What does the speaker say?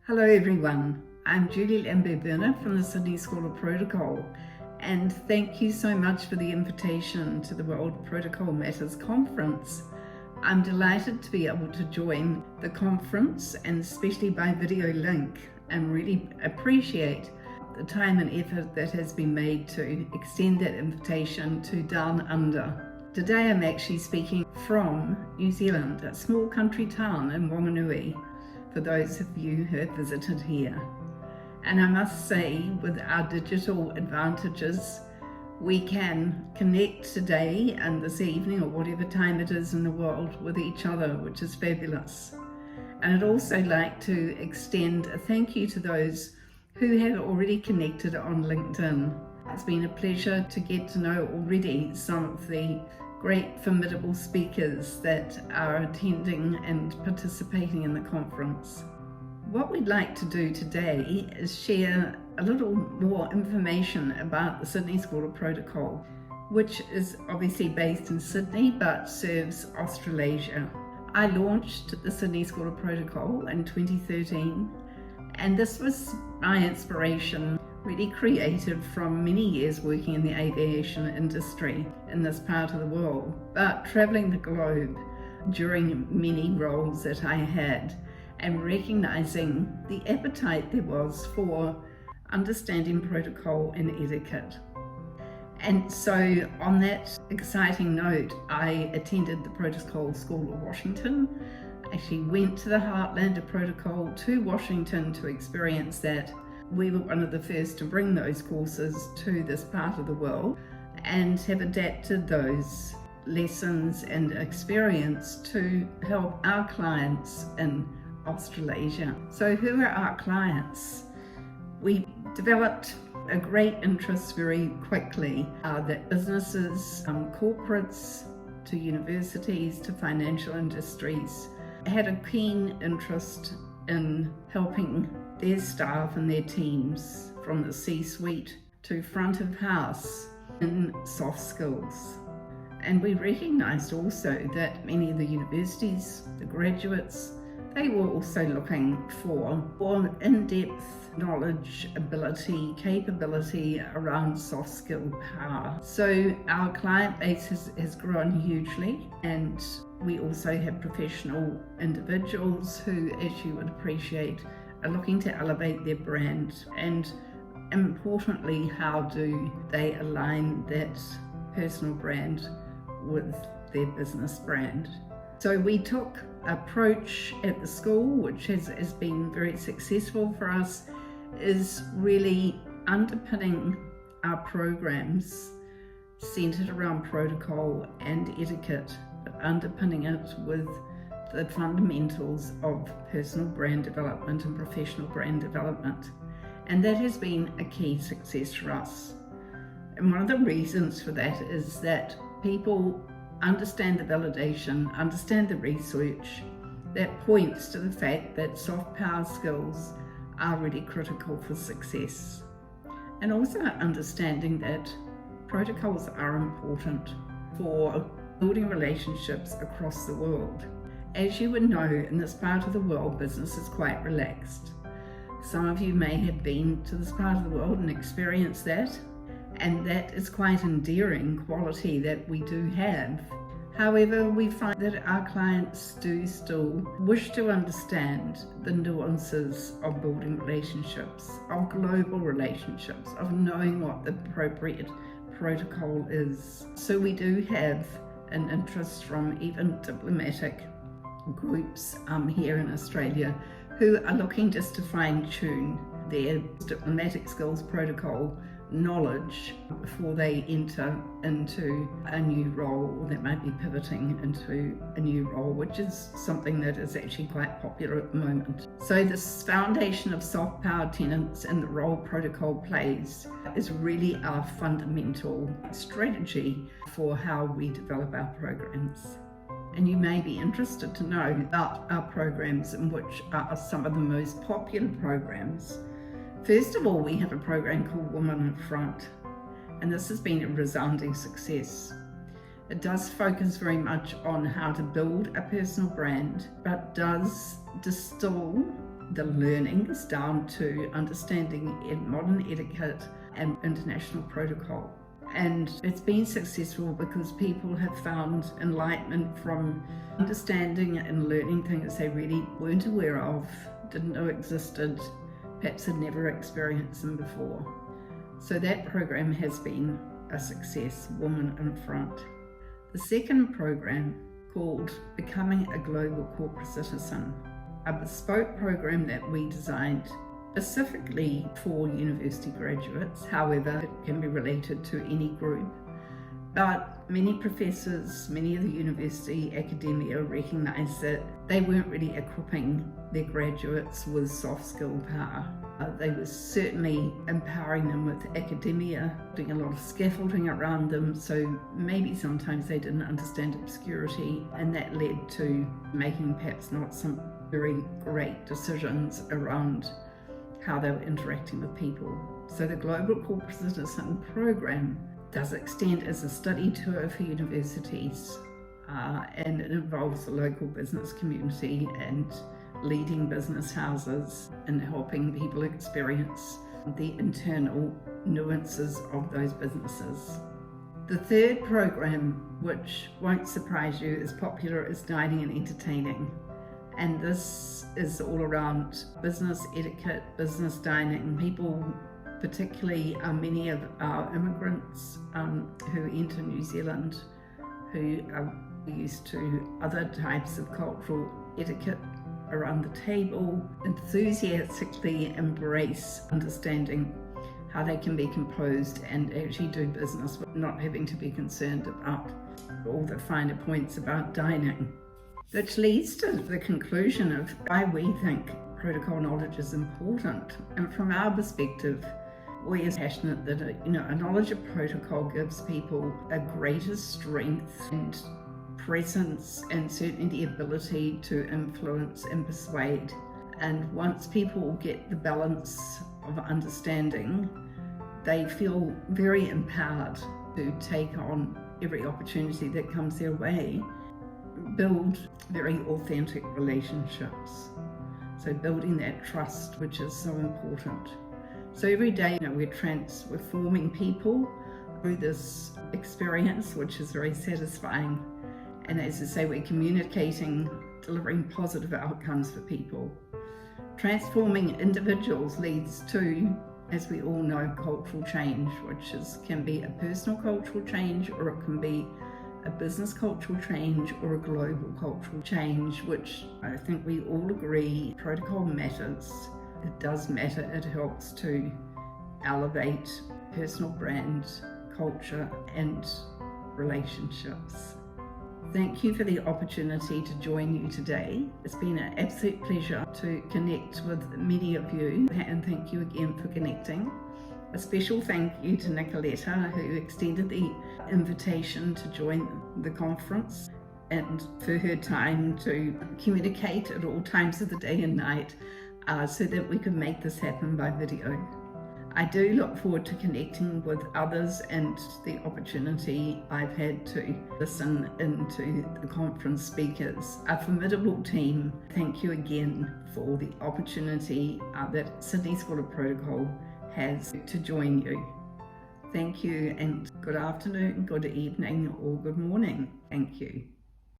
Hello everyone, I'm Julie Lamberg-Burnet from the Sydney School of Protocol, and thank you so much for the invitation to the World Protocol Matters Conference. I'm delighted to be able to join the conference, and especially by video link, and really appreciate the time and effort that has been made to extend that invitation to Down Under. Today I'm actually speaking from New Zealand, a small country town in Wanganui, for those of you who have visited here. And I must say, with our digital advantages, we can connect today and this evening or whatever time it is in the world with each other, which is fabulous. And I'd also like to extend a thank you to those who have already connected on LinkedIn. It's been a pleasure to get to know already some of the great formidable speakers that are attending and participating in the conference. What we'd like to do today is share a little more information about the Sydney School of Protocol, which is obviously based in Sydney but serves Australasia. I launched the Sydney School of Protocol in 2013, and this was my inspiration, really created from many years working in the aviation industry in this part of the world, but traveling the globe during many roles that I had, and recognizing the appetite there was for understanding protocol and etiquette. And so on that exciting note, I attended the Protocol School of Washington. Actually went to the heartland of protocol to Washington to experience that. We were one of the first to bring those courses to this part of the world and have adapted those lessons and experience to help our clients in Australasia. So who are our clients? We developed a great interest very quickly that businesses, corporates to universities to financial industries had a keen interest in helping their staff and their teams from the C-suite to front of house in soft skills. And we recognized also that many of the universities, the graduates, they were also looking for more in-depth knowledge, ability, capability around soft skill power. So our client base has grown hugely, and we also have professional individuals who, as you would appreciate, are looking to elevate their brand, and importantly, how do they align that personal brand with their business brand. So we took an approach at the school, which has been very successful for us, is really underpinning our programs centered around protocol and etiquette, but underpinning it with the fundamentals of personal brand development and professional brand development. And that has been a key success for us. And one of the reasons for that is that people understand the validation, understand the research that points to the fact that soft power skills are really critical for success. And also understanding that protocols are important for building relationships across the world. As you would know, in this part of the world, business is quite relaxed. Some of you may have been to this part of the world and experienced that, and that is quite endearing quality that we do have. However, we find that our clients do still wish to understand the nuances of building relationships, of global relationships, of knowing what the appropriate protocol is. So we do have an interest from even diplomatic groups here in Australia who are looking just to fine-tune their diplomatic skills protocol knowledge before they enter into a new role, or that might be pivoting into a new role, which is something that is actually quite popular at the moment. So this foundation of soft power tenets and the role protocol plays is really our fundamental strategy for how we develop our programs. And you may be interested to know about our programs, in which are some of the most popular programs. First of all, we have a program called Women in Front, and this has been a resounding success. It does focus very much on how to build a personal brand, but does distill the learnings down to understanding modern etiquette and international protocol. And it's been successful because people have found enlightenment from understanding and learning things they really weren't aware of, didn't know existed, perhaps had never experienced them before. So that program has been a success, Woman in Front. The second program, called Becoming a Global Corporate Citizen, a bespoke program that we designed specifically for university graduates. However, it can be related to any group. But many professors, many of the university academia recognised that they weren't really equipping their graduates with soft skill power. They were certainly empowering them with academia, doing a lot of scaffolding around them, so maybe sometimes they didn't understand obscurity, and that led to making perhaps not some very great decisions around how they were interacting with people. So the Global Corporate Citizen program does extend as a study tour for universities, and it involves the local business community and leading business houses and helping people experience the internal nuances of those businesses. The third program, which won't surprise you, is popular as dining and entertaining. And this is all around business etiquette, business dining. People, particularly many of our immigrants who enter New Zealand, who are used to other types of cultural etiquette around the table, enthusiastically embrace understanding how they can be composed and actually do business with not having to be concerned about all the finer points about dining. Which leads to the conclusion of why we think protocol knowledge is important. And from our perspective, we are passionate that a knowledge of protocol gives people a greater strength and presence, and certainly the ability to influence and persuade. And once people get the balance of understanding, they feel very empowered to take on every opportunity that comes their way, build very authentic relationships. So building that trust, which is so important. So every day, we're transforming people through this experience, which is very satisfying. And as I say, we're communicating, delivering positive outcomes for people. Transforming individuals leads to, as we all know, cultural change, which can be a personal cultural change, or it can be a business cultural change, or a global cultural change, which I think we all agree protocol matters. It does matter. It helps to elevate personal brand, culture, and relationships. Thank you for the opportunity to join you today. It's been an absolute pleasure to connect with many of you, and thank you again for connecting. A special thank you to Nicoletta, who extended the invitation to join the conference, and for her time to communicate at all times of the day and night so that we could make this happen by video. I do look forward to connecting with others, and the opportunity I've had to listen into the conference speakers. A formidable team. Thank you again for the opportunity that Sydney School of Protocol has to join you. Thank you, and good afternoon, good evening, or good morning. Thank you.